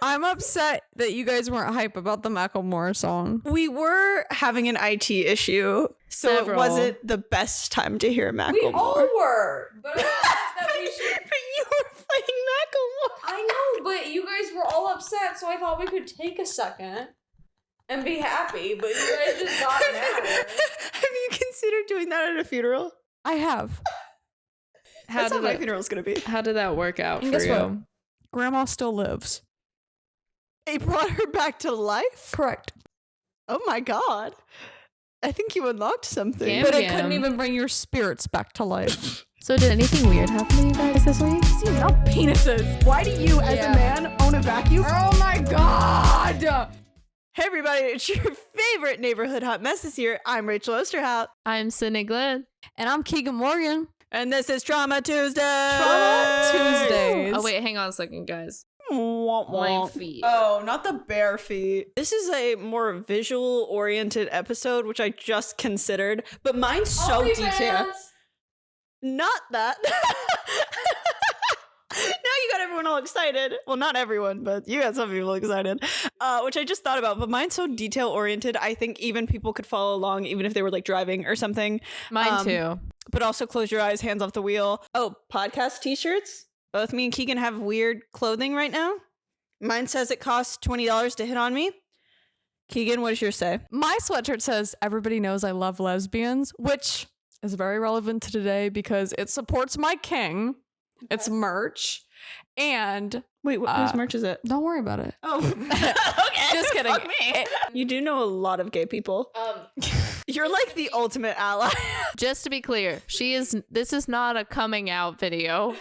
I'm upset that you guys weren't hype about the Macklemore song. We were having an IT issue, so it wasn't the best time to hear Macklemore. We all were, but that we should. But you were playing Macklemore. I know, but you guys were all upset, so I thought we could take a second and be happy. But you guys just got mad. Have you considered doing that at a funeral? I have. That's how my funeral's gonna be. How did that work out And for guess you? what? Grandma still lives. They brought her back to life? Correct. Oh my god. I think you unlocked something. Damn. But it couldn't even bring your spirits back to life. So did anything weird happen to you guys this week? See enough penises. Why do you, as a man, own a vacuum? Oh my god! Hey everybody, it's your favorite neighborhood hot messes here. I'm Rachel Osterhout. I'm Sydney Glenn. And I'm Keegan Morgan. And this is Trauma Tuesday. Trauma Tuesdays. Oh wait, hang on a second, guys. Womp My womp. feet. Oh, not the bare feet. This is a more visual-oriented episode, which I just considered, but mine's so detailed. Not that. Now you got everyone all excited. Well, not everyone, but you got some people excited. Which I just thought about, but mine's so detail-oriented, I think even people could follow along, even if they were like driving or something. Mine too. But also close your eyes, hands off the wheel. Oh, podcast t-shirts? Both me and Keegan have weird clothing right now. Mine says it costs $20 to hit on me. Keegan, what does yours say? My sweatshirt says, "Everybody knows I love lesbians," which is very relevant to today because it supports my king. Okay. It's merch. And wait, whose merch is it? Don't worry about it. Oh, okay. Just kidding. Fuck me. You do know a lot of gay people. You're like the ultimate ally. Just to be clear, this is not a coming out video.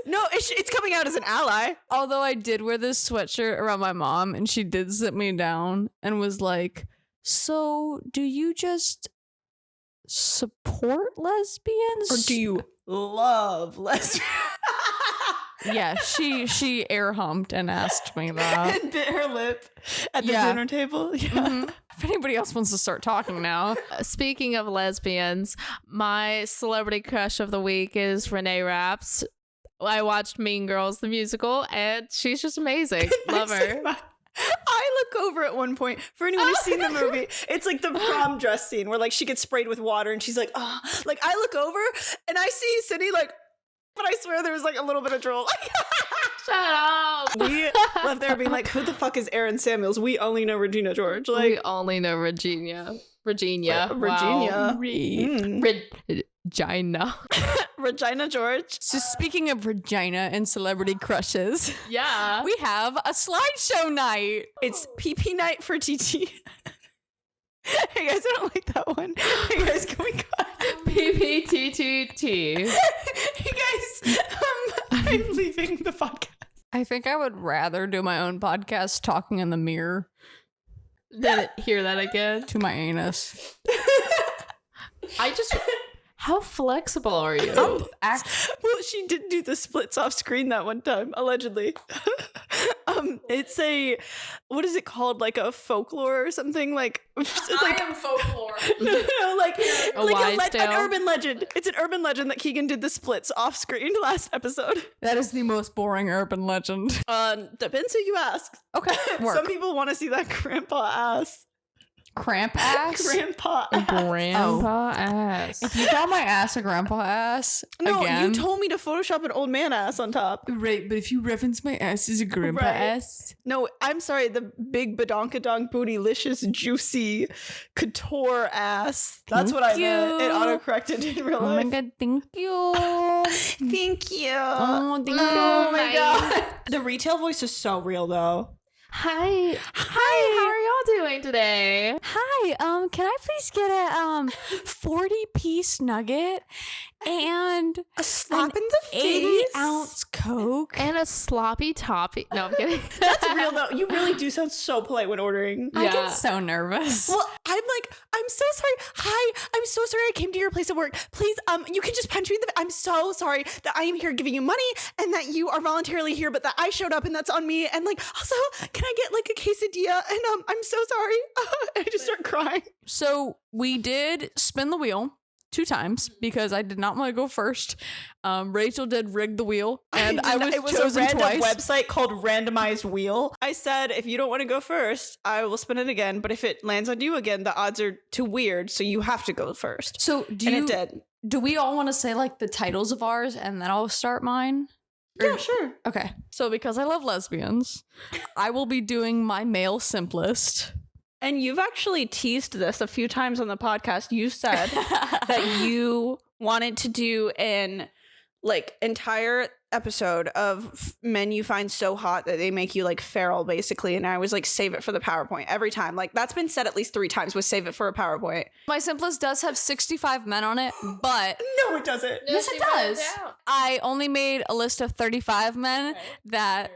No, it's coming out as an ally. Although I did wear this sweatshirt around my mom and she did sit me down and was like, "So do you just support lesbians? Or do you love lesbians?" Yeah, she air humped and asked me that. And bit her lip at the dinner table. Yeah. Mm-hmm. If anybody else wants to start talking now. Speaking of lesbians, my celebrity crush of the week is Renee Raps. I watched Mean Girls, the musical, and she's just amazing. Love her. I look over at one point, for anyone who's seen the movie, it's like the prom dress scene where like she gets sprayed with water and she's like, oh, like I look over and I see Sydney like, but I swear there was like a little bit of drool. Shut up. We left there being like, who the fuck is Aaron Samuels? We only know Regina George. Like, we only know Regina. Regina. Wow. Regina. Regina George. So speaking of Regina and celebrity crushes, yeah, we have a slideshow night. It's PP night for TT. Hey guys, I don't like that one. Hey guys, can we cut? PPTTT. Hey guys, I'm leaving the podcast. I think I would rather do my own podcast talking in the mirror. Then hear that again. To my anus. How flexible are you? Well, she did do the splits off screen that one time, allegedly. It's what is it called? Like a folklore or something? Like I am folklore. No, like an an urban legend. It's an urban legend that Keegan did the splits off screen last episode. That is the most boring urban legend. Depends who you ask. Okay, work. Some people want to see that grandpa ass. Cramp ass? Grandpa ass. Grandpa ass. If you call my ass a grandpa ass, no, again, you told me to Photoshop an old man ass on top. Right, but if you reference my ass as a grandpa ass. No, I'm sorry, the big badonkadonk bootylicious juicy couture ass. That's what I meant. It autocorrected in real life. Oh my god, thank you. Thank you. Oh, thank you. Oh my god. The retail voice is so real though. Hi. How are y'all doing today? Hi, can I please get a 40-piece nugget and a slap in the face, 80-ounce Coke and a sloppy toppy? No, I'm kidding. That's real though. You really do sound so polite when ordering. I get so nervous. Well, I'm so sorry. Hi, I'm so sorry I came to your place of work. Please, you can just punch me in the. I'm so sorry that I am here giving you money and that you are voluntarily here, but that I showed up and that's on me. And like, also, can I get like a quesadilla? And I'm so sorry. I just start crying. So we did spin the wheel 2 times because I did not want to go first. Rachel did rig the wheel, and It was chosen a random twice. website called Randomized Wheel. I said, if you don't want to go first, I will spin it again. But if it lands on you again, the odds are too weird, so you have to go first. So It did. do we all want to say like the titles of ours, and then I'll start mine? Yeah, sure. Okay. So because I love lesbians, I will be doing my male simplest. And you've actually teased this a few times on the podcast. You said that you wanted to do an entire episode of men you find so hot that they make you like feral, basically. And I was like, save it for the PowerPoint every time. Like that's been said at least 3 times, was save it for a PowerPoint. My simplest does have 65 men on it, but No, it doesn't. yes, it does. I only made a list of 35 men that.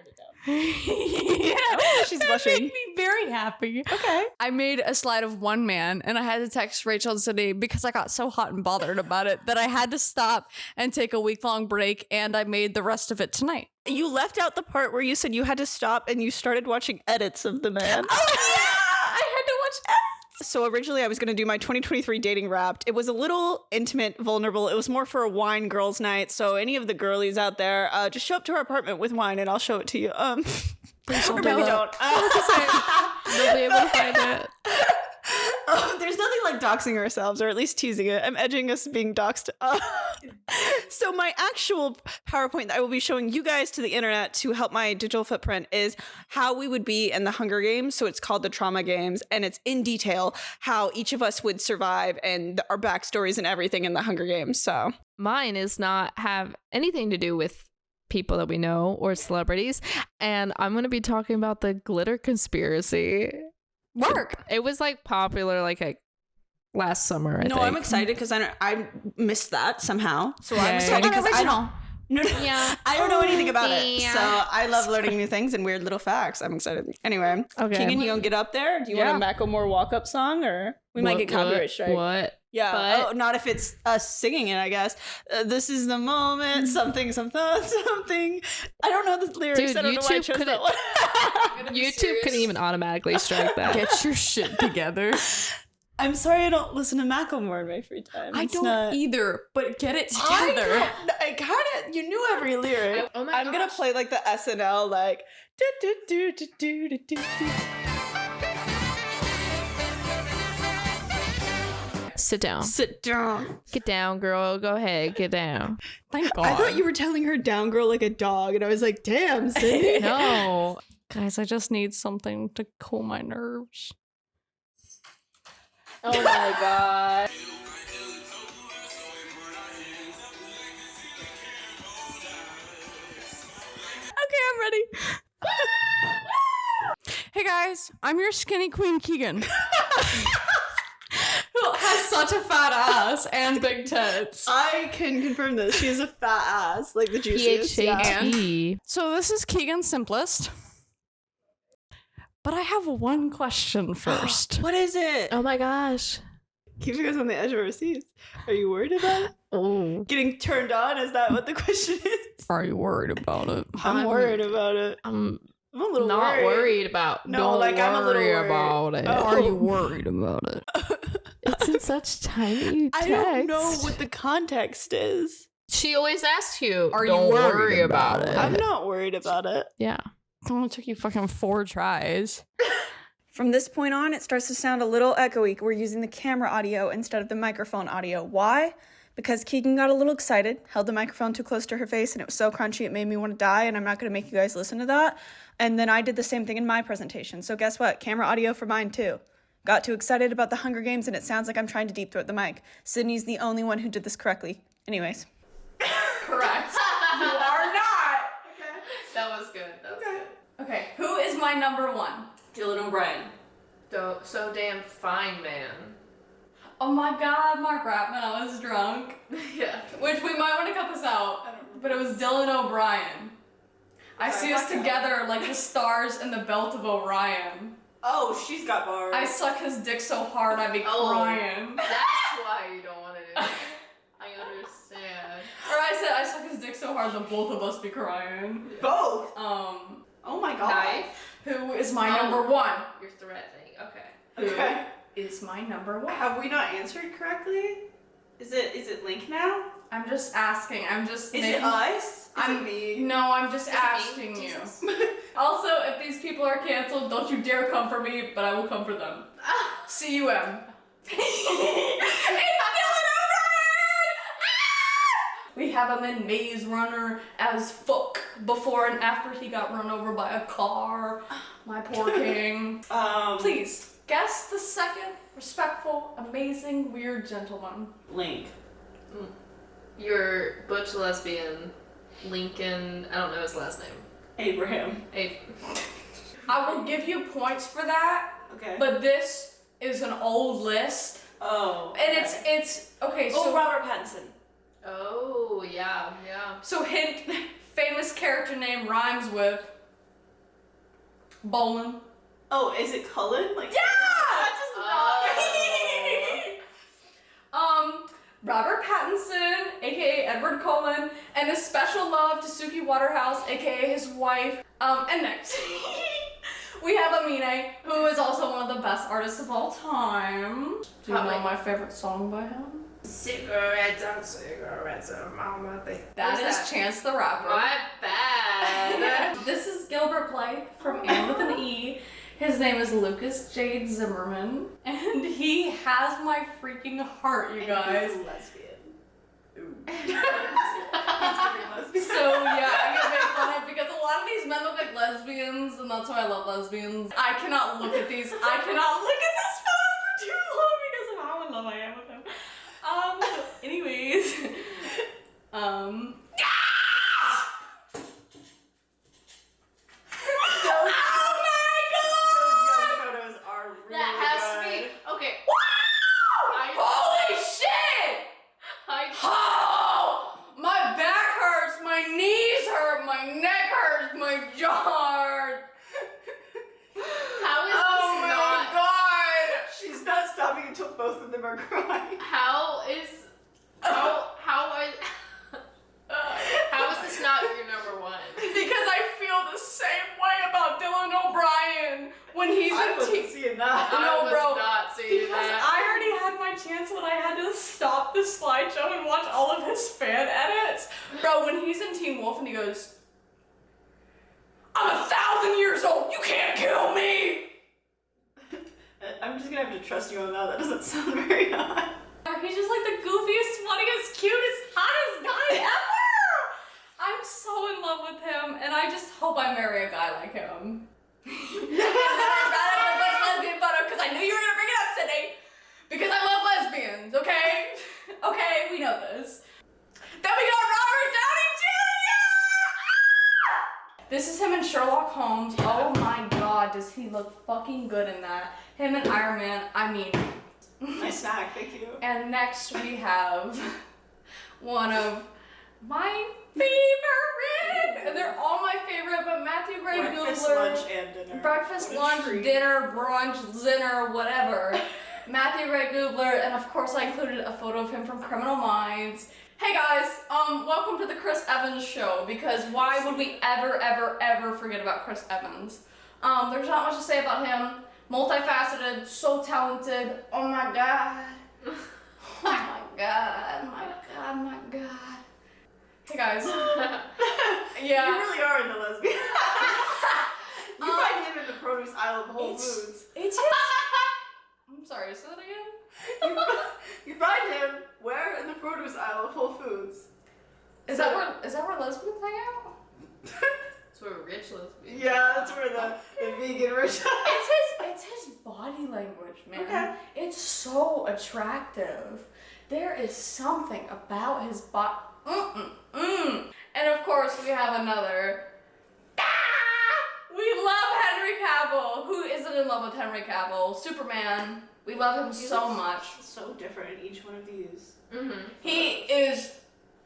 She's that blushing. made me very happy. Okay. I made a slide of 1 man, and I had to text Rachel and Sydney because I got so hot and bothered about it that I had to stop and take a week-long break, and I made the rest of it tonight. You left out the part where you said you had to stop and you started watching edits of the man. Oh yeah, I had to watch edits. So originally I was going to do my 2023 dating wrapped. It was a little intimate, vulnerable. It was more for a wine girls night. So any of the girlies out there, just show up to our apartment with wine and I'll show it to you. Please Or maybe don't. They'll be able to find it. There's nothing like doxing ourselves, or at least teasing it. I'm edging us being doxed. So my actual PowerPoint that I will be showing you guys to the internet to help my digital footprint is how we would be in the Hunger Games. So it's called the Trauma Games, and it's in detail how each of us would survive and our backstories and everything in the Hunger Games. So Mine is not have anything to do with people that we know or celebrities, and I'm going to be talking about the glitter conspiracy. Work. It was like popular like last summer. I think. I'm excited because I missed that somehow. So I'm Yay. excited because I Original. don't. No, Yeah. I don't know anything about it. Yeah. So I love learning new things and weird little facts. I'm excited. Anyway, Okay. Keegan, you gonna get up there? Do you want a Macklemore walk-up song, or we might get copyright strike? What? Yeah. But- Oh, not if it's us singing it, I guess. This is the moment. Something, something. I don't know the lyrics. Dude, I don't know why I YouTube chose couldn't- that one. YouTube couldn't even automatically strike that. Get your shit together. I'm sorry I don't listen to Macklemore in my free time. I It's don't not- either, but get it together. I kind of, you knew every lyric. Oh my I'm gonna gosh. play like the SNL, like do do do do do do do. Sit down. Sit down. Get down, girl. Go ahead. Get down. Thank God. I thought you were telling her down girl like a dog, and I was like, damn, Sydney. No. Guys, I just need something to cool my nerves. Oh my god. Okay, I'm ready. Hey guys, I'm your skinny queen Keegan. Who has such a fat ass and big tits. I can confirm this. She has a fat ass, like the juiciest. PHAT. So this is Keegan's simplest. But I have one question first. What is it? Oh my gosh. Keeping us on the edge of our seats. Are you worried about it? Oh. Getting turned on? Is that what the question is? Are you worried about it? I'm worried about it. I'm I'm a little not worried about. No, Don't like, I'm a little worry worried. about it. Oh. Are you worried about it? It's in such tiny text. I don't know what the context is. She always asks you. Are you Don't worried worry about about it? it? I'm not worried about it. Yeah. It only took you fucking 4 tries. From this point on, it starts to sound a little echoey. We're using the camera audio instead of the microphone audio. Why? Because Keegan got a little excited, held the microphone too close to her face, and it was so crunchy it made me want to die, and I'm not going to make you guys listen to that. And then I did the same thing in my presentation. So guess what? Camera audio for mine too. Got too excited about the Hunger Games, and it sounds like I'm trying to deep throat the mic. Sydney's the only one who did this correctly. Anyways. Correct. You are not. That was good. That was good. Okay, who is my number 1? Dylan O'Brien. So damn fine, man. Oh my god, Mark Rappman, I was drunk. Yeah. Which we might want to cut this out. But it was Dylan O'Brien. I see us together like the stars in the belt of Orion. Oh, she's got bars. I suck his dick so hard I'd be Oh. crying. That's why you don't want to do it. I understand. Or I said I suck his dick so hard that both of us be crying. Both. Oh my god. Knife. Who is my Oh. number 1? You're threatening. Okay. Who Okay. is my number 1? Have we not answered correctly? Is it Link now? I'm just asking. I'm just. Is it us? Is it me? No, I'm just Is it me? asking you. Also, if these people are canceled, don't you dare come for me, but I will come for them. CUM. We have him in Maze Runner as Fuck before and after he got run over by a car. My poor king. Please, guess the second respectful, amazing, weird gentleman. Link. Your butch lesbian, Lincoln, I don't know his last name. Abraham. I will give you points for that, Okay. but this is an old list. Oh. And okay. it's okay, so Robert Pattinson. Oh, yeah. So hint, famous character name rhymes with Bolin. Oh, is it Cullen? Like Yeah! That does not. Robert Pattinson, aka Edward Cullen, and a special love to Suki Waterhouse, aka his wife. And next, we have Amine, who is also one of the best artists of all time. Do you know my favorite song by him? Cigarettes, mama. That is Chance the Rapper. My bad. This is Gilbert Blythe from Anne with an E. His name is Lucas Jade Zimmerman, and he has my freaking heart, you guys. He's a lesbian. Ooh. So yeah, I get made fun of because a lot of these men look like lesbians, and that's why I love lesbians. I cannot look at this photo for too long because of how in love I am with him. Anyways, holy shit! My back hurts, my knees hurt, my neck hurts, my jaw hurts. How is Oh this my not? god! She's not stopping until both of them are crying. How is this not your number one? Because I feel the same way about Dylan O'Brien when he's I in wasn't seeing that. I No, was bro, not seeing Because that. I already had my chance when I had to stop the slideshow and watch all of his fan edits. Bro, when he's in Teen Wolf and he goes, I'm 1,000 years old, you can't kill me! I'm just gonna have to trust you on that. That doesn't sound very hot. He's just like the goofiest, funniest, cutest, hottest guy ever! I'm so in love with him, and I just hope I marry a guy like him. And then I brought up the best lesbian photo because I knew you were gonna bring it up, Sydney. Because I love lesbians, okay? Okay, we know this. Then we got Robert Downey Jr. This is him in Sherlock Holmes. Oh my god, does he look fucking good in that? Him and Iron Man, I mean. Nice snack, thank you. And next we have one of my favorite, and they're all my favorite, but Matthew Gray Breakfast, Gubler. lunch, and dinner. Breakfast, What a lunch, treat. dinner, brunch, dinner, whatever. Matthew Ray Gubler, and of course I included a photo of him from Criminal Minds. Hey guys, welcome to the Chris Evans show, because why would we ever forget about Chris Evans? There's not much to say about him. Multifaceted, so talented. Oh my god. Oh my god, my god. Hey guys. Yeah. You really are into lesbian. You find him in the produce aisle of Whole Foods. It's I'm sorry, say that again? You find him where in the produce aisle of Whole Foods? Is that where lesbians hang out? That's where rich lesbians. Yeah, that's where the vegan rich. It's his body language, man. Okay. It's so attractive. There is something about his body. And of course, we have another. We love Henry Cavill. Who isn't in love with Henry Cavill? Superman. We love him so much. So different in each one of these. Mm-hmm. He is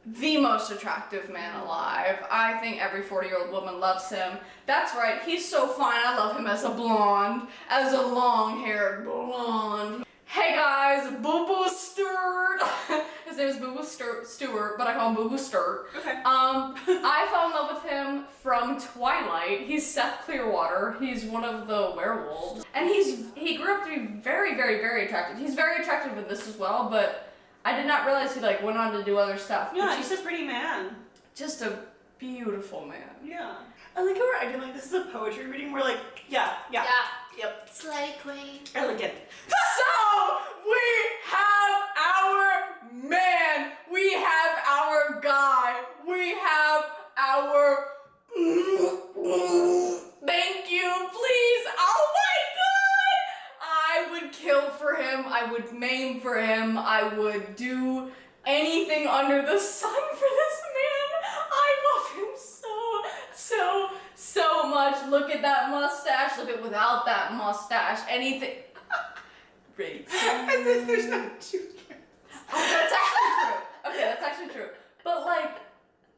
the most attractive man alive. I think every 40-year-old woman loves him. That's right, he's so fine. I love him as a blonde, as a long-haired blonde. Hey guys, Boo Boo Stewart. His name is Boo Boo Stewart, but I call him Boo Boo Stewart. Okay. I fell in love with him from Twilight. He's Seth Clearwater. He's one of the werewolves. And he grew up to be very, very, very attractive. He's very attractive in this as well, but I did not realize he like went on to do other stuff. Yeah, but he's a pretty man. just a beautiful man. Yeah. I like how we're acting like this is a poetry reading. We're like, yeah. Yep. Slay queen. Elegant. So we have our man. We have our guy. We have our. Thank you, please. Oh my god! I would kill for him. I would maim for him. I would do anything under the sun for this man. I love him so much. Look at that mustache. Look at without that mustache. Anything. Great. As if there's no two. Oh, that's actually true. Okay, that's actually true. But like,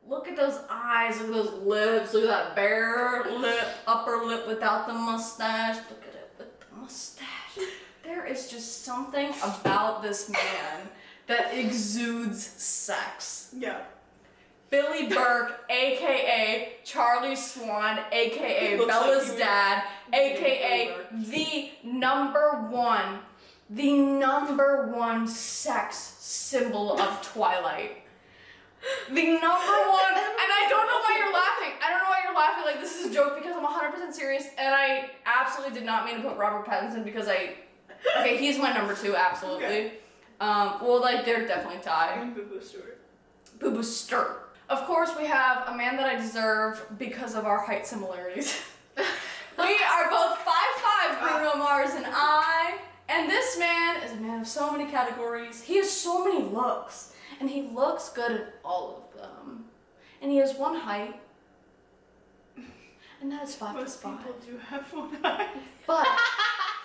look at those eyes, look at those lips, look at that bare lip, upper lip without the mustache. Look at it with the mustache. There is just something about this man that exudes sex. Yeah. Billy Burke, aka Charlie Swan, aka Looks Bella's like dad, aka the number one sex symbol of Twilight. The number one, and I don't know why you're laughing. I don't know why you're laughing. Like, this is a joke because I'm 100% serious, and I absolutely did not mean to put Robert Pattinson because okay, he's my number 2, absolutely. Okay. Well, like, they're definitely tied. And Boo Boo Stewart. Boo Boo Stewart. Of course, we have a man that I deserve because of our height similarities. We are both 5'5", Bruno Mars and I, and this man is a man of so many categories. He has so many looks, and he looks good at all of them. And he has one height, and that is 5'5". Most people do have one eye. But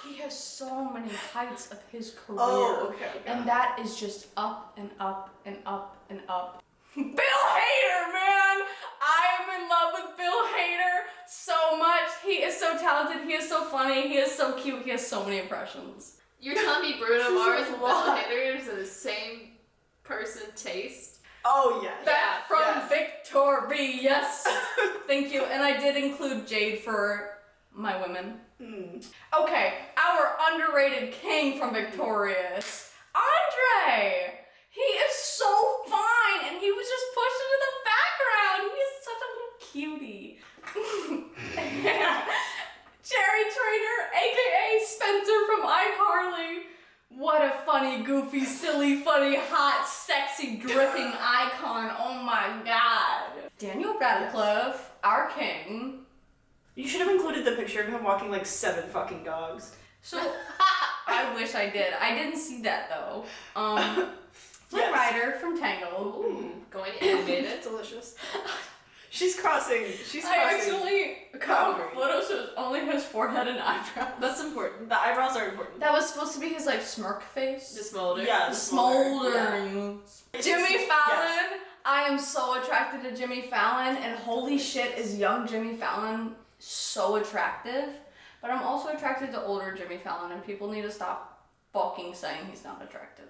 he has so many heights of his career. Oh, okay. And that is just up and up and up and up. Bill Hader, man! I am in love with Bill Hader so much. He is so talented. He is so funny. He is so cute. He has so many impressions. You're telling me Bruno Mars and Bill lot. Hader are the same person taste? Oh, yeah. Back from yes. Victory, yes. Thank you. And I did include Jade for my women. Okay, our underrated king from Victorious, Andre. He is so fine, and he was just pushed into the background. He is such a little cutie. Jerry Trainer, aka Spencer from iCarly. What a funny, goofy, silly, funny, hot, sexy, dripping icon. Oh my god. Daniel Radcliffe, our king. You should have included the picture of him walking like 7 fucking dogs. So, I wish I did. I didn't see that though. Flynn Yes. Rider from Tangled. Ooh, going animated. Delicious. She's crossing. I actually got Boundary. photos shows only his forehead and eyebrows. That's important. The eyebrows are important. That was supposed to be his like smirk face. The smolder. Yeah, The the smolder. smoldering. Jimmy Fallon. I am so attracted to Jimmy Fallon, and holy shit, is young Jimmy Fallon so attractive. But I'm also attracted to older Jimmy Fallon, and people need to stop fucking saying he's not attractive.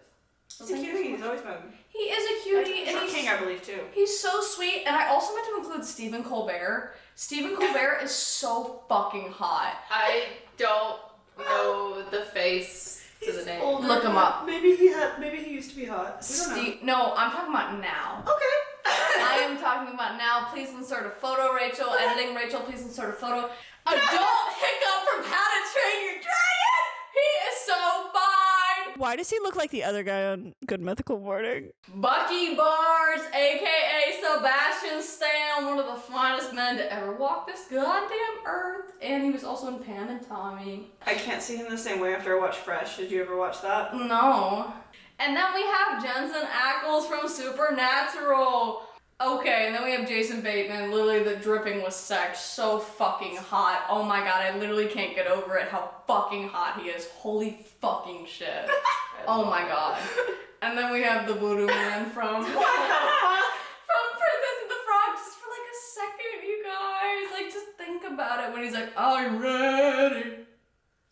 He's a cutie. He's always been. He is a cutie, and Short he's King, I believe, too. He's so sweet, and I also meant to include Stephen Colbert. Stephen Colbert is so fucking hot. I don't know the face to the name. older. Look him up. Maybe he used to be hot. We don't know. No, I'm talking about now. Okay. I am talking about now. Please insert a photo, Rachel. Editing, Rachel, please insert a photo. Adult hiccup from How to Train Your Dragon! He is so fine! Why does he look like the other guy on Good Mythical Morning? Bucky Barnes, aka Sebastian Stan, one of the finest men to ever walk this goddamn earth. And he was also in Pam and Tommy. I can't see him the same way after I watch Fresh. Did you ever watch that? No. And then we have Jensen Ackles from Supernatural. Okay, and then we have Jason Bateman, literally the dripping with sex, so fucking hot. Oh my god, I literally can't get over it how fucking hot he is. Holy fucking shit. Oh my god. And then we have the Voodoo Man from Princess and the Frog, just for like a second, you guys. Like, just think about it when he's like, I'm ready.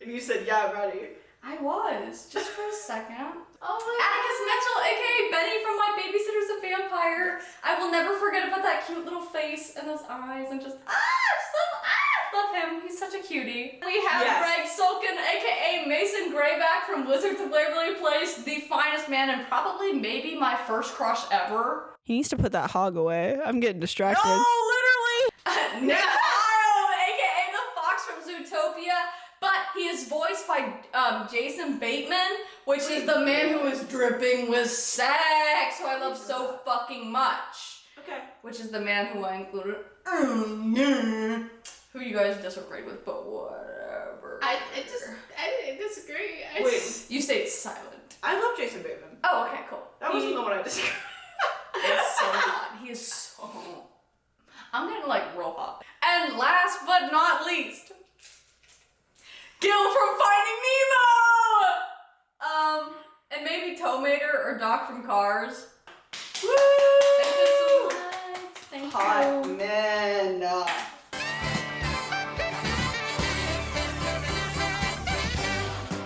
And you said, yeah, I'm ready. I was, just for a second. Oh my Atticus Mitchell, aka Benny from My Babysitter's a Vampire. I will never forget about that cute little face and those eyes and just love him. He's such a cutie. We have Yes. Greg Sulkin, aka Mason Greyback from Wizards of Waverly Place, the finest man and probably maybe my first crush ever. He needs to put that hog away. I'm getting distracted. No, literally! Nick Morrow, aka the Fox from Zootopia, but he is voiced by Jason Bateman, which is the man who is dripping with sex, who I love so fucking much. Okay. Which is the man who I included. Who you guys disagree with, but whatever. I disagree. Wait. You stayed silent. I love Jason Bateman. Oh, okay, cool. That wasn't the one I disagreed. It's so hot. He is so. I'm getting like real hot. And last but not least, Gil from Finding Nemo. And maybe Tomater or Doc from Cars. Woo! Thank you so much. Thank Hot you. man.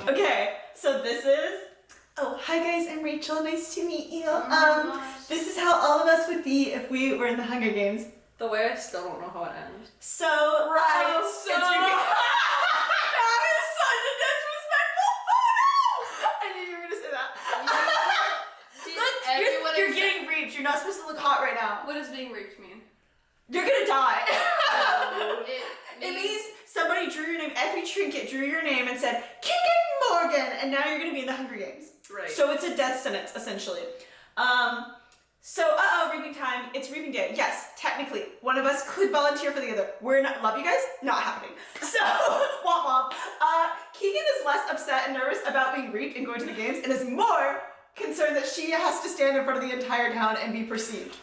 Okay, so this is. Oh, hi guys, I'm Rachel. Nice to meet you. This is how all of us would be if we were in the Hunger Games. The way I still don't know how it ends. So, right. That is such a disrespectful photo! I knew you were gonna say that. Everyone You're getting reaped. You're not supposed to look hot right now. What does being raped mean? You're gonna die. It It means somebody drew your name. Every trinket drew your name and said Keegan Morgan, and now you're gonna be in the Hunger Games. Right. So it's a death sentence essentially. Reaping time. It's reaping day. Yes, technically, one of us could volunteer for the other. We're not. Love you guys. Not happening. So womp womp. Keegan is less upset and nervous about being reaped and going to the games, and is more concerned that she has to stand in front of the entire town and be perceived.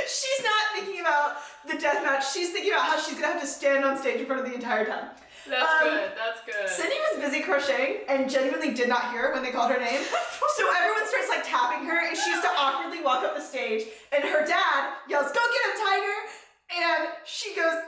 She's not thinking about the death match. She's thinking about how she's gonna have to stand on stage in front of the entire town. That's good. That's good. Sydney was busy crocheting and genuinely did not hear it when they called her name. So everyone starts like tapping her, and she has to awkwardly walk up the stage, and her dad yells, "Go get him, Tiger!" And she goes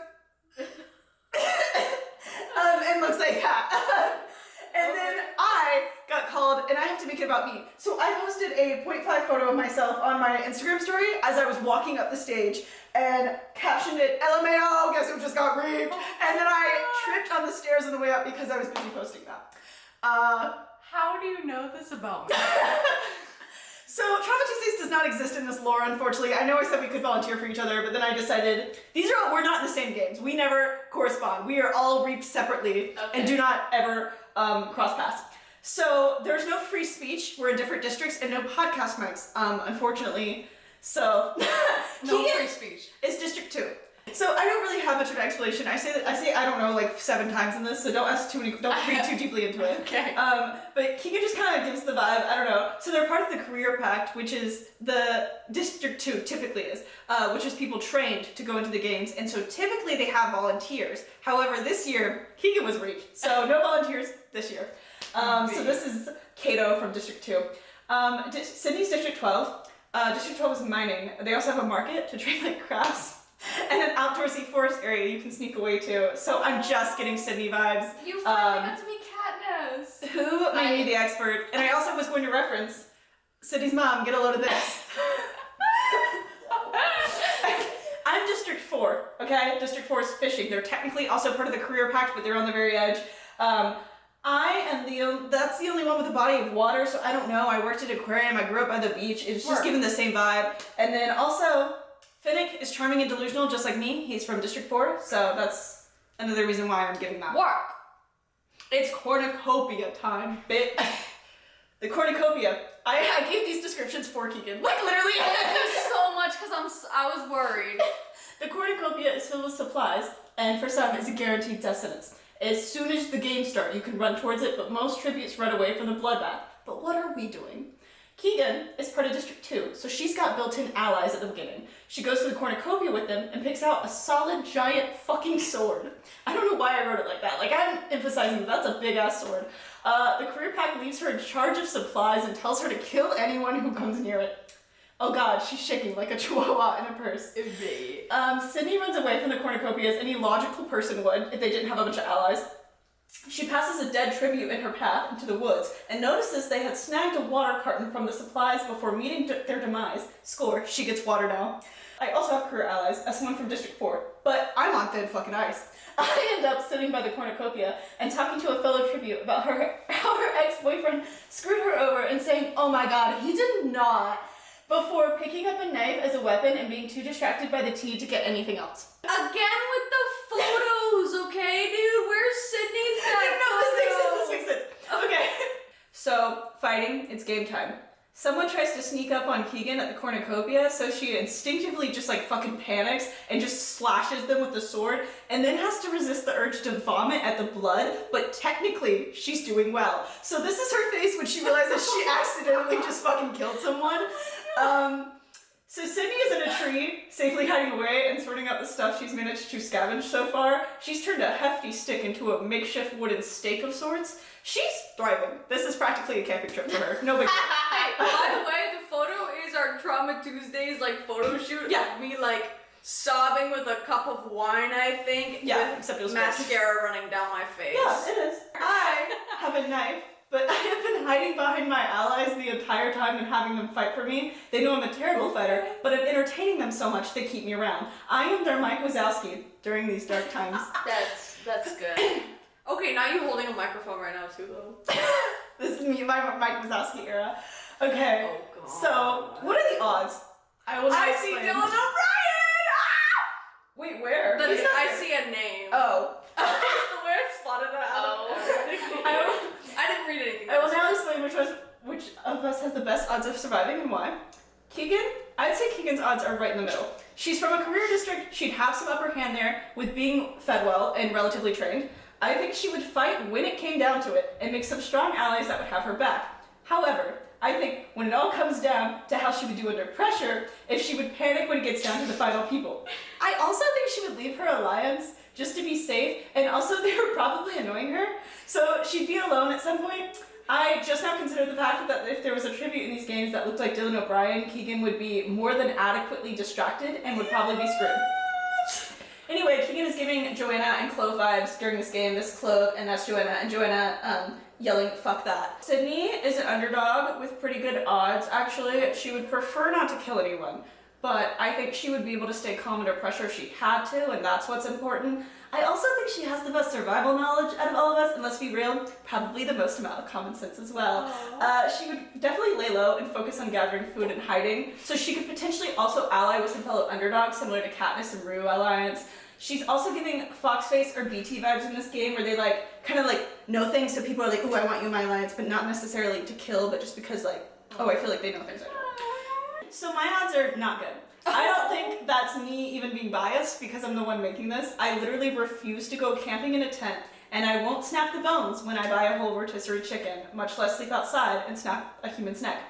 and looks like that. And then I got called, and I have to make it about me. So I posted a 0.5 photo of myself on my Instagram story as I was walking up the stage and captioned it, LMAO, guess who just got raped? And then I tripped on the stairs on the way up because I was busy posting that. How do you know this about me? So Trauma Tuesdays does not exist in this lore, unfortunately. I know I said we could volunteer for each other, but then I decided we're not in the same games. We never correspond. We are all reaped separately and do not ever cross paths. So there's no free speech. We're in different districts and no podcast mics, unfortunately. So No free speech. It's District 2. So I don't really have much of an explanation. I say I don't know like 7 times in this, so don't read too deeply into it. Okay. But Keegan just kind of gives the vibe, I don't know. So they're part of the Career Pact, which is the District 2 typically is, which is people trained to go into the games, and so typically they have volunteers. However, this year, Keegan was raped, so no volunteers this year. So this is Kato from District 2. Sydney's District 12. District 12 is mining. They also have a market to trade like crafts. And an outdoorsy forest area you can sneak away to. So I'm just getting Sydney vibes. You finally got to be Katniss. Who made me the expert? And I also was going to reference Sydney's mom, get a load of this. I'm District 4, okay? District 4 is fishing. They're technically also part of the Career Pact, but they're on the very edge. That's the only one with a body of water, so I don't know. I worked at an aquarium, I grew up by the beach. It's just given the same vibe. And then also, Finnick is charming and delusional, just like me. He's from District 4, so that's another reason why I'm giving that. Work. It's cornucopia time, bitch. The cornucopia. I gave these descriptions for Keegan. Like, literally. Thank you so much, because I was worried. The cornucopia is filled with supplies, and for some, it's a guaranteed death sentence. As soon as the games start, you can run towards it, but most tributes run away from the bloodbath. But what are we doing? Keegan is part of District 2, so she's got built-in allies at the beginning. She goes to the cornucopia with them and picks out a solid, giant fucking sword. I don't know why I wrote it like that. Like, I'm emphasizing that that's a big-ass sword. The Career Pack leaves her in charge of supplies and tells her to kill anyone who comes near it. Oh god, she's shaking like a chihuahua in a purse. Sydney runs away from the cornucopia as any logical person would if they didn't have a bunch of allies. She passes a dead tribute in her path into the woods and notices they had snagged a water carton from the supplies before meeting their demise. Score, she gets water now. I also have career allies as someone from District 4, but I'm on thin fucking ice. I end up sitting by the cornucopia and talking to a fellow tribute about how her ex-boyfriend screwed her over and saying, oh my god, he did not, before picking up a knife as a weapon and being too distracted by the tea to get anything else. Again with the photos, okay, dude? Where's Sydney's This makes sense. Okay. So, fighting, it's game time. Someone tries to sneak up on Keegan at the cornucopia, so she instinctively just like fucking panics and just slashes them with the sword, and then has to resist the urge to vomit at the blood, but technically she's doing well. So this is her face when she realizes she accidentally just fucking killed someone. So Sydney is in a tree, safely hiding away and sorting out the stuff she's managed to scavenge so far. She's turned a hefty stick into a makeshift wooden stake of sorts. She's thriving. This is practically a camping trip for her. No big deal. Hey, by the way, the photo is our Trauma Tuesdays like photo shoot of me like sobbing with a cup of wine, I think. Yeah, with except it was mascara running down my face. Yeah, it is. I have a knife, but I have been hiding behind my allies the entire time and having them fight for me. They know I'm a terrible fighter, but I'm entertaining them so much they keep me around. I am their Mike Wazowski during these dark times. That's good. Okay, now you're holding a microphone right now too, though. This is me, my Mike Wazowski era. Okay, Oh, God. So what are the odds? I see explain. Dylan O'Brien! Wait, where? I see a name. Oh. That's the way I spotted that out. I didn't read anything. I will now explain which of us has the best odds of surviving and why. Keegan, I'd say Keegan's odds are right in the middle. She's from a career district, she'd have some upper hand there with being fed well and relatively trained. I think she would fight when it came down to it and make some strong allies that would have her back. However, I think when it all comes down to how she would do under pressure, if she would panic when it gets down to the final people. I also think she would leave her alliance just to be safe, and also they were probably annoying her, so she'd be alone at some point. I just now consider the fact that if there was a tribute in these games that looked like Dylan O'Brien, Keegan would be more than adequately distracted and would probably be screwed. Anyway, Keegan is giving Joanna and Chloe vibes during this game. This Chloe, and that's Joanna, and Joanna yelling, fuck that. Sydney is an underdog with pretty good odds, actually. She would prefer not to kill anyone, but I think she would be able to stay calm under pressure if she had to, and that's what's important. I also think she has the best survival knowledge out of all of us, and let's be real, probably the most amount of common sense as well. She would definitely lay low and focus on gathering food and hiding, so she could potentially also ally with some fellow underdogs, similar to Katniss and Rue Alliance. She's also giving Foxface or BT vibes in this game, where they kind of know things, so people are like, ooh, I want you in my alliance, but not necessarily to kill, but just because I feel like they know things I don't. So my odds are not good. I don't think that's me even being biased because I'm the one making this. I literally refuse to go camping in a tent, and I won't snap the bones when I buy a whole rotisserie chicken, much less sleep outside and snap a human's neck.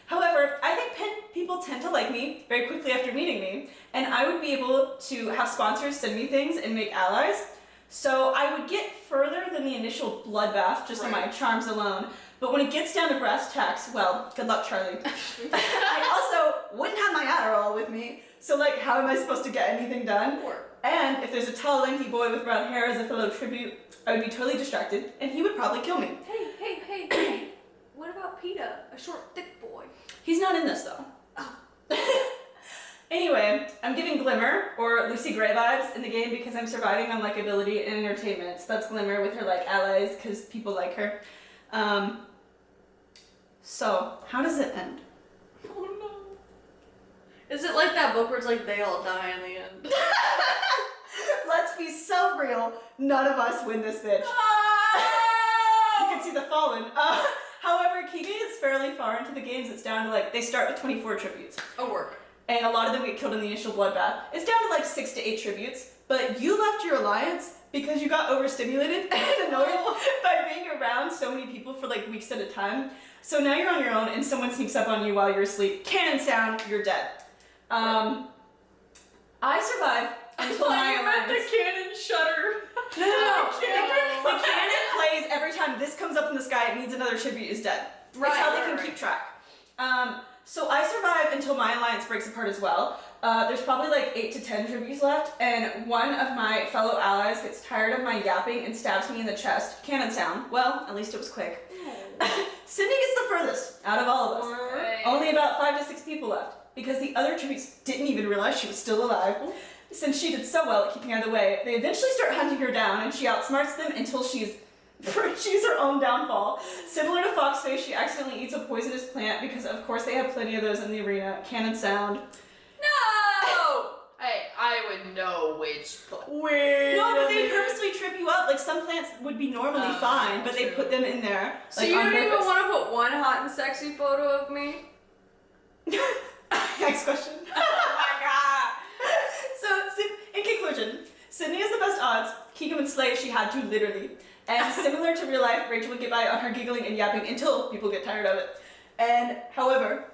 However, I think people tend to like me very quickly after meeting me, and I would be able to have sponsors send me things and make allies. So I would get further than the initial bloodbath just on my charms alone. But when it gets down to brass tacks, well, good luck, Charlie. I also wouldn't have my Adderall with me, so how am I supposed to get anything done? And if there's a tall, lanky boy with brown hair as a fellow tribute, I would be totally distracted, and he would probably kill me. Hey. What about PETA, a short, thick boy? He's not in this, though. Oh. Anyway, I'm giving Glimmer, or Lucy Gray vibes in the game because I'm surviving on likability and entertainment. So that's Glimmer with her allies because people like her. So, how does it end? Oh no. Is it like that book where it's they all die in the end? Let's be so real. None of us win this bitch. You can see the fallen. However, Keegan gets fairly far into the games. It's down to they start with 24 tributes. Oh, work. And a lot of them get killed in the initial bloodbath. It's down to 6 to 8 tributes. But you left your alliance because you got overstimulated and annoyed by being around so many people for weeks at a time. So now you're on your own and someone sneaks up on you while you're asleep. Cannon sound, you're dead. I survive until my alliance. The cannon shutter. No. The cannon plays every time this comes up in the sky. It means another tribute is dead. That's how they can keep track. So I survive until my alliance breaks apart as well. There's probably like 8 to 10 tributes left, and one of my fellow allies gets tired of my yapping and stabs me in the chest. Cannon sound. Well, at least it was quick. Sydney gets the furthest out of all of us. Right. Only about 5 to 6 people left, because the other tributes didn't even realize she was still alive. Since she did so well at keeping out of the way, they eventually start hunting her down, and she outsmarts them until she's her own downfall. Similar to Foxface, she accidentally eats a poisonous plant, because of course they have plenty of those in the arena. Cannon sound. No! Hey, I would know which. Weird. No, but they purposely trip you up. Like, some plants would be normally fine, but they put them in there. So like, you on don't even purpose. want to put one hot and sexy photo of me? Next question. Oh my god! So, in conclusion, Sydney is the best odds. Keegan would slay if she had to, literally. And similar to real life, Rachel would get by on her giggling and yapping until people get tired of it. And, however,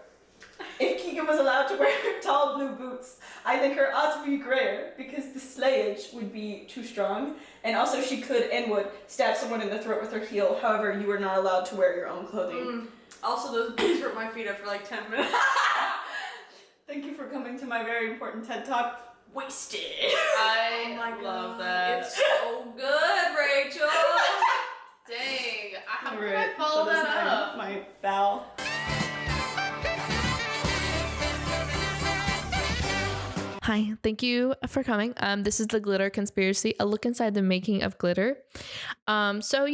if Keegan was allowed to wear tall blue boots, I think her odds would be greater, because the slayage would be too strong. And also she could and would stab someone in the throat with her heel. However, you are not allowed to wear your own clothing. Also, those boots hurt my feet after like 10 minutes. Thank you for coming to my very important TED Talk. Wasted. I love that. It's so good, Rachel. Dang. How can Alright, I follow so this that is up? my bow. Hi, thank you for coming. This is the Glitter Conspiracy, a look inside the making of glitter. So,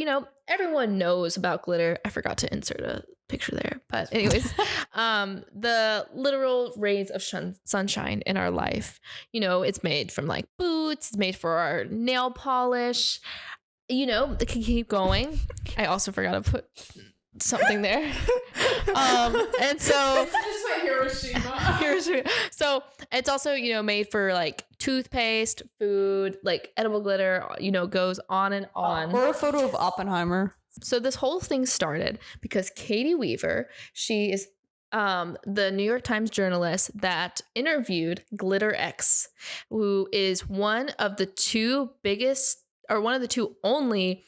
everyone knows about glitter. I forgot to insert a picture there. But anyways, the literal rays of sunshine in our life. It's made from like boots, it's made for our nail polish. It can keep going. I also forgot to put something there. And so Just wait, Hiroshima. so it's also made for like toothpaste, food, like edible glitter, goes on and on. Or a photo of Oppenheimer. So this whole thing started because Katie Weaver, she is the New York Times journalist that interviewed Glitter X, who is one of the two only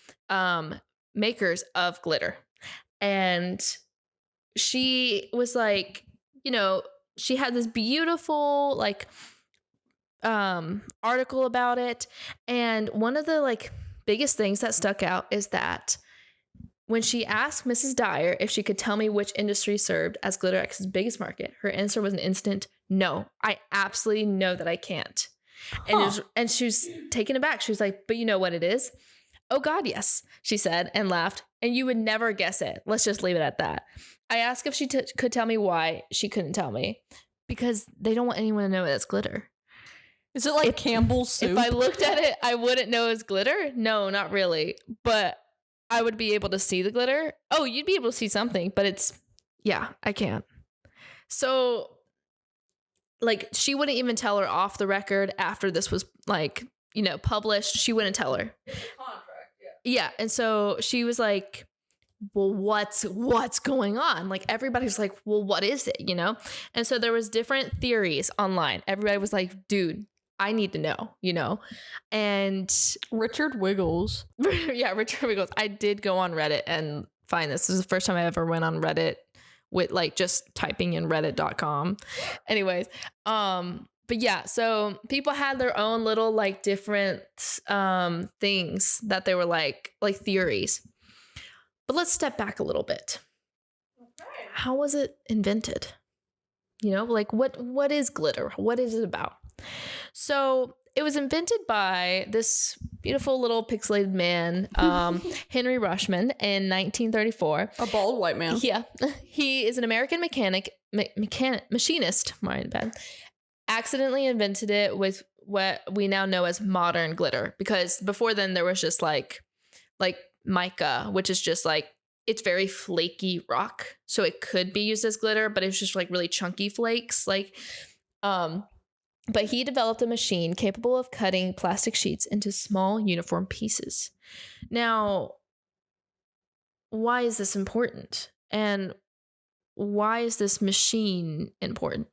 makers of glitter. And she was like, she had this beautiful like article about it. And one of the like biggest things that stuck out is that when she asked Mrs. Dyer if she could tell me which industry served as Glitter X's biggest market, her answer was an instant no. I absolutely know that I can't. And she was taken aback. She was like, but you know what it is? Oh God, yes, she said and laughed. And you would never guess it. Let's just leave it at that. I asked if she could tell me why. She couldn't tell me. Because they don't want anyone to know it's glitter. Is it like Campbell's soup? If I looked at it, I wouldn't know it's glitter. No, not really. But I would be able to see the glitter. Oh, you'd be able to see something. But I can't. So, like, she wouldn't even tell her off the record after this was, like, published. She wouldn't tell her. Yeah, and so she was like, well, what's going on? Like, everybody's like, well, what is it, And so there was different theories online. Everybody was like, dude, I need to know, And Richard Wiggles. yeah, Richard Wiggles. I did go on Reddit and find this. This is the first time I ever went on Reddit with like just typing in reddit.com. Anyways, but yeah, so people had their own little like different things that they were like theories. But let's step back a little bit. Okay. How was it invented? Like what is glitter? What is it about? So it was invented by this beautiful little pixelated man, Henry Rushman, in 1934. A bald white man. Yeah. He is an American machinist, my bad. Accidentally invented it with what we now know as modern glitter, because before then there was just like mica, which is just like, it's very flaky rock, so it could be used as glitter, but it's just like really chunky flakes, but he developed a machine capable of cutting plastic sheets into small uniform pieces. Now, why is this important? And why is this machine important?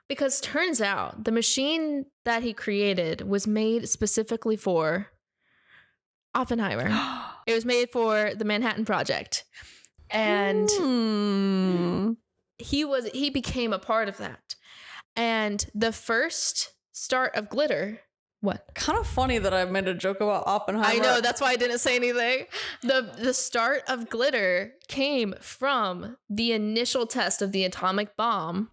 Because turns out the machine that he created was made specifically for Oppenheimer. It was made for the Manhattan Project. And he became a part of that. And the first start of glitter, what? Kind of funny that I made a joke about Oppenheimer. I know, that's why I didn't say anything. The start of glitter came from the initial test of the atomic bomb.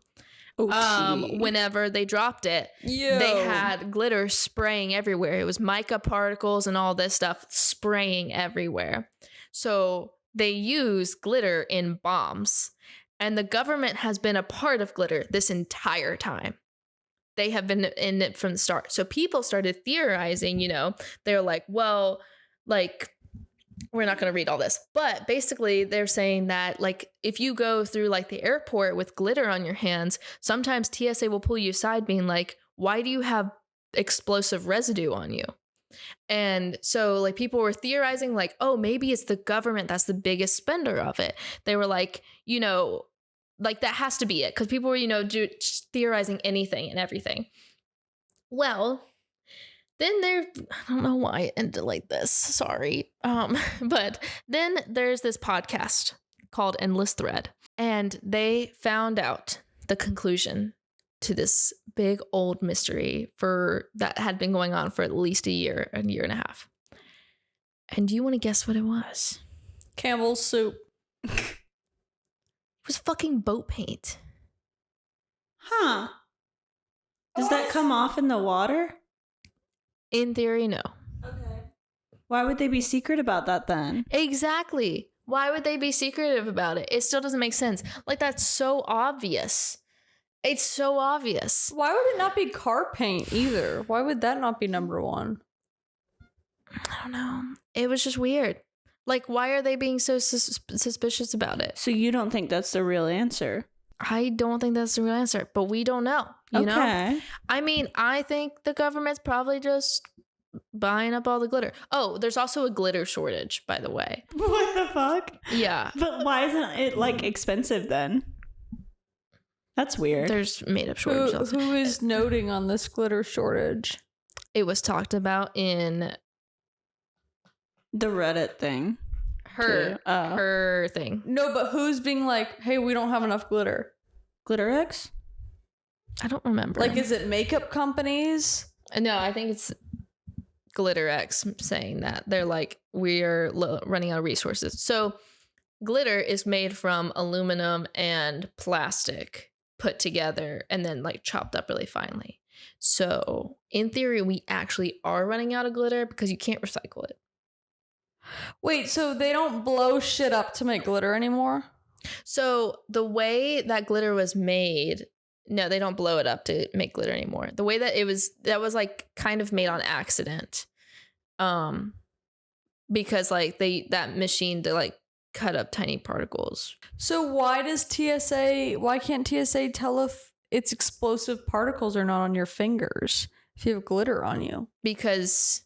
Whenever they dropped it, they had glitter spraying everywhere. It was mica particles and all this stuff spraying everywhere. So they use glitter in bombs, and the government has been a part of glitter this entire time. They have been in it from the start. So people started theorizing, they're like, well, like, we're not going to read all this, but basically they're saying that, like, if you go through like the airport with glitter on your hands, sometimes TSA will pull you aside being like, why do you have explosive residue on you? And so like people were theorizing like, oh, maybe it's the government that's the biggest spender of it. They were like, like that has to be it, because people were, theorizing anything and everything. Well, then I don't know why it ended like this. Sorry. But then there's this podcast called Endless Thread, and they found out the conclusion to this big old mystery that had been going on for at least a year and a half. And do you want to guess what it was? Campbell's soup. It was fucking boat paint. Huh. Does that come off in the water? In theory, no. Okay. Why would they be secret about that then? Exactly. Why would they be secretive about it? It still doesn't make sense. Like, that's so obvious. It's so obvious. Why would it not be car paint either? Why would that not be number one? I don't know. It was just weird. Like, why are they being so suspicious about it? So you don't think that's the real answer? I don't think that's the real answer, but we don't know, you know? I mean, I think the government's probably just buying up all the glitter. Oh, there's also a glitter shortage, by the way. What the fuck? Yeah. But why isn't it, like, expensive then? That's weird. There's made-up shortage. Who is noting on this glitter shortage? It was talked about in... the Reddit thing. Her thing. No, but who's being like, hey, we don't have enough glitter? Glitter X? I don't remember. Like, is it makeup companies? No, I think it's Glitter X saying that. They're like, we're running out of resources. So glitter is made from aluminum and plastic put together and then like chopped up really finely. So in theory, we actually are running out of glitter because you can't recycle it. Wait, so they don't blow shit up to make glitter anymore? So the way that glitter was made, no, they don't blow it up to make glitter anymore. The way that that was like kind of made on accident. Because like that machine to like cut up tiny particles. So why can't TSA tell if it's explosive particles or not on your fingers if you have glitter on you? Because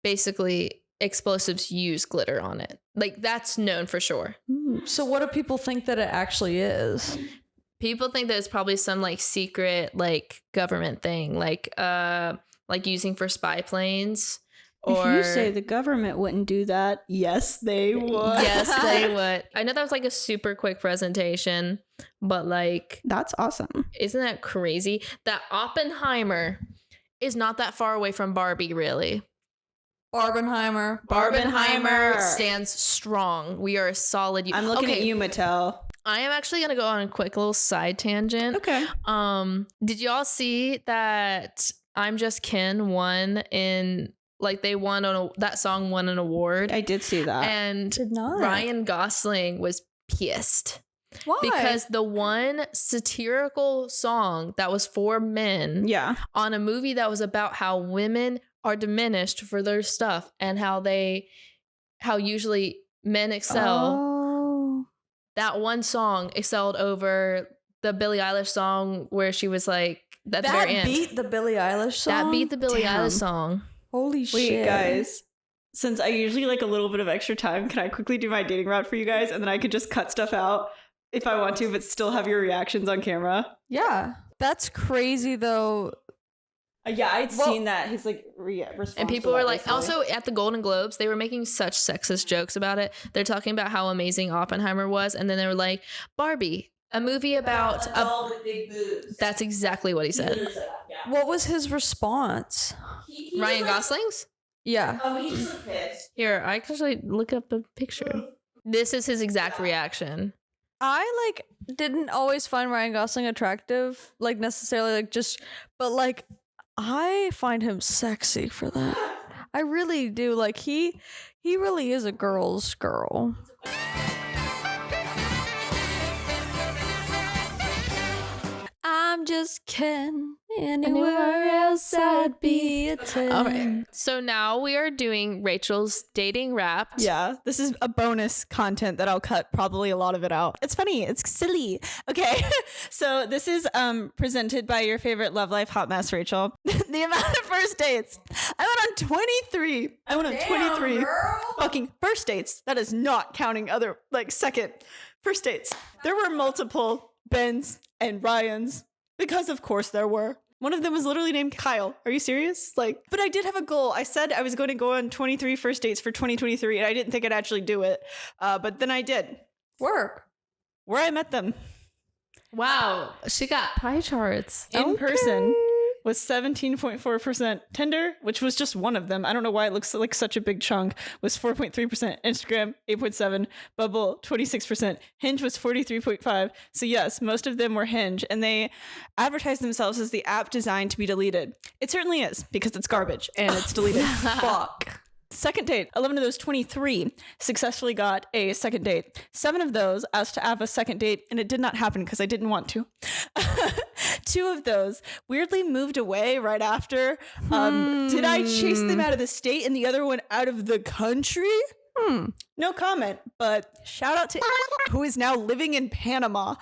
basically explosives use glitter on it. Like, that's known for sure. So what do people think that it actually is? People think that it's probably some like secret like government thing, like using for spy planes. Or, if you say the government wouldn't do that, yes, they would. Yes, they would. I know that was like a super quick presentation, but like... that's awesome. Isn't that crazy? That Oppenheimer is not that far away from Barbie, really. Barbenheimer stands strong. We are a solid... I'm looking at you, Mattel. I am actually going to go on a quick little side tangent. Okay. Did y'all see that I'm Just Ken won in... like they won that song won an award. I did see that. And did not. Ryan Gosling was pissed. Why? Because the one satirical song that was for men on a movie that was about how women are diminished for their stuff and how usually men excel. Oh. That one song excelled over the Billie Eilish song where she was like at the very end. Beat the Billie Eilish song? That beat the Billie Eilish song. Holy shit. Wait, guys. Since I usually like a little bit of extra time, can I quickly do my dating route for you guys? And then I could just cut stuff out if I want to, but still have your reactions on camera. Yeah. That's crazy, though. Yeah, I'd seen that. His like response. And people were like, also at the Golden Globes, they were making such sexist jokes about it. They're talking about how amazing Oppenheimer was. And then they were like, Barbie, A movie about a doll with big boobs. That's exactly what he said. Yeah. What was his response? He Ryan was like- Gosling's? Yeah. Oh, he just looked pissed. Here, I can actually look up a picture. This is his exact reaction. I didn't always find Ryan Gosling attractive, necessarily but I find him sexy for that. I really do. He really is a girl's girl. I'm just Ken. Anywhere else I'd be a 10. All right. So now we are doing Rachel's dating wrapped. Yeah, this is a bonus content that I'll cut probably a lot of it out. It's funny. It's silly. Okay, so this is presented by your favorite Love Life hot mess, Rachel. The amount of first dates. I went on 23. I went on 23 fucking first dates. That is not counting other second first dates. There were multiple Bens and Ryans because of course there were. One of them was literally named Kyle. Are you serious? But I did have a goal. I said I was going to go on 23 first dates for 2023, and I didn't think I'd actually do it. But then I did. Work. Where I met them Wow. She got pie charts. in person was 17.4%. Tinder, which was just one of them. I don't know why it looks like such a big chunk, was 4.3%. Instagram, 8.7%. Bubble, 26%. Hinge was 43.5%. So yes, most of them were Hinge, and they advertised themselves as the app designed to be deleted. It certainly is, because it's garbage, and it's deleted. Fuck. Second date, 11 of those 23 successfully got a second date. 7 of those asked to have a second date, and it did not happen because I didn't want to. 2 of those weirdly moved away right after. Did I chase them out of the state and the other one out of the country? No comment, but shout out to who is now living in Panama.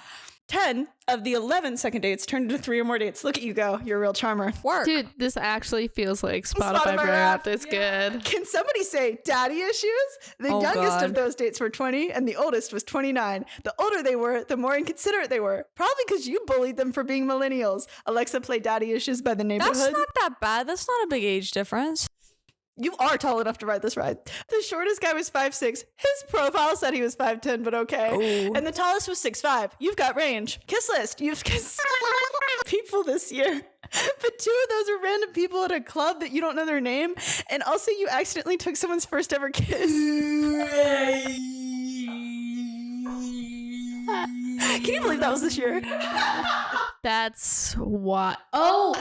10 of the 11 second dates turned into 3 or more dates. Look at you go. You're a real charmer. Work. Dude, this actually feels like Spotify Wrapped. It's good. Can somebody say daddy issues? The youngest of those dates were 20 and the oldest was 29. The older they were, the more inconsiderate they were. Probably because you bullied them for being millennials. Alexa, play Daddy Issues by The Neighborhood. That's not that bad. That's not a big age difference. You are tall enough to ride this ride. The shortest guy was 5'6". His profile said he was 5'10", but okay. Ooh. And the tallest was 6'5". You've got range. Kiss list. You've kissed people this year. But 2 of those are random people at a club that you don't know their name. And also you accidentally took someone's first ever kiss. Can you believe that was this year? That's what. Oh.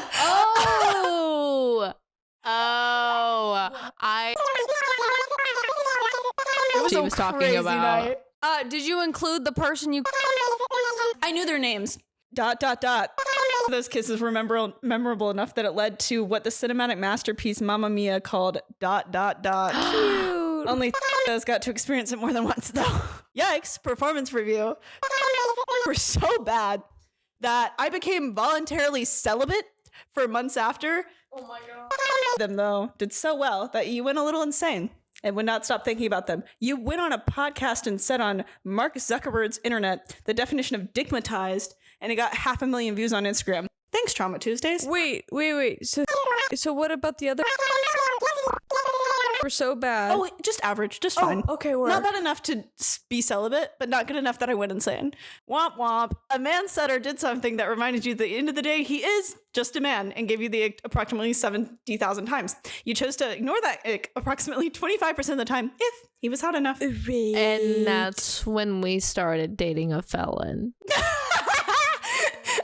It was She a was talking crazy about- night. Did you include the person you... I knew their names. ... Those kisses were memorable enough that it led to what the cinematic masterpiece Mamma Mia called ... Cute. Only those got to experience it more than once, though. Yikes, performance review. Were so bad that I became voluntarily celibate for months after. Oh my god. Them, though, did so well that you went a little insane and would not stop thinking about them. You went on a podcast and said on Mark Zuckerberg's internet the definition of digmatized, and it got 500,000 views on Instagram. Thanks, Trauma Tuesdays. Wait. So what about the other... Were so bad. Oh, just average, just fine. Okay, work. Not bad enough to be celibate, but not good enough that I went insane. Womp womp. A man said or did something that reminded you at the end of the day he is just a man and gave you the approximately 70,000 times. You chose to ignore that ick approximately 25% of the time if he was hot enough. And that's when we started dating a felon.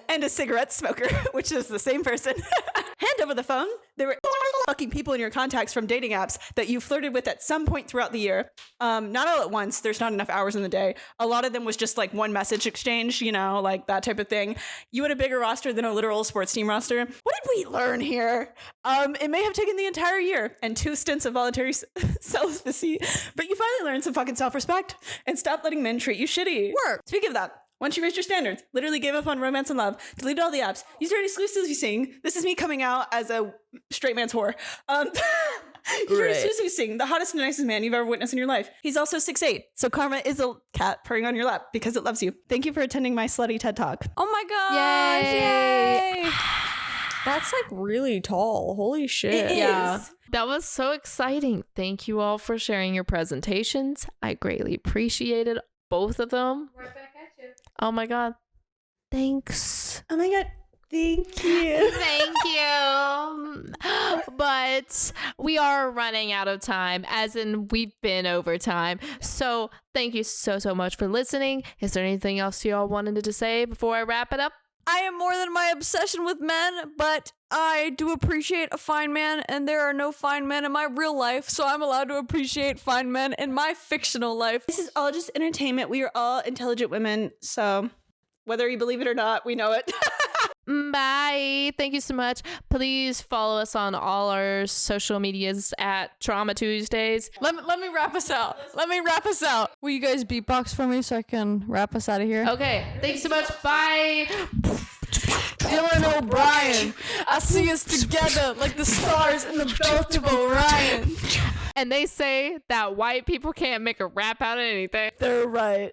And a cigarette smoker, which is the same person. Hand over the phone. There were fucking people in your contacts from dating apps that you flirted with at some point throughout the year. Not all at once. There's not enough hours in the day. A lot of them was just one message exchange, that type of thing. You had a bigger roster than a literal sports team roster. What did we learn here? It may have taken the entire year and 2 stints of voluntary celibacy, but you finally learned some fucking self-respect and stopped letting men treat you shitty. Work. Speaking of that, once you raised your standards, literally gave up on romance and love, deleted all the apps, you started exclusively sing. This is me coming out as a straight man's whore. You started exclusively sing, the hottest and nicest man you've ever witnessed in your life. He's also 6'8", so karma is a cat purring on your lap because it loves you. Thank you for attending my slutty TED Talk. Oh my gosh. Yay. Yay. That's really tall. Holy shit. It is. Yeah. That was so exciting. Thank you all for sharing your presentations. I greatly appreciated both of them. Right back at you. Oh my God. Thanks. Oh my god. Thank you. Thank you. But we are running out of time, as in we've been over time. So thank you so much for listening. Is there anything else y'all wanted to say before I wrap it up? I am more than my obsession with men, but I do appreciate a fine man, and there are no fine men in my real life, so I'm allowed to appreciate fine men in my fictional life. This is all just entertainment. We are all intelligent women, so whether you believe it or not, we know it. Bye. Thank you so much. Please follow us on all our social medias at Trauma Tuesdays. Let me wrap us out. Will you guys beatbox for me so I can wrap us out of here? Okay. Thanks so much. Bye. Dylan O'Brien, I see us together like the stars in the belt of Orion. And they say that white people can't make a rap out of anything. They're right.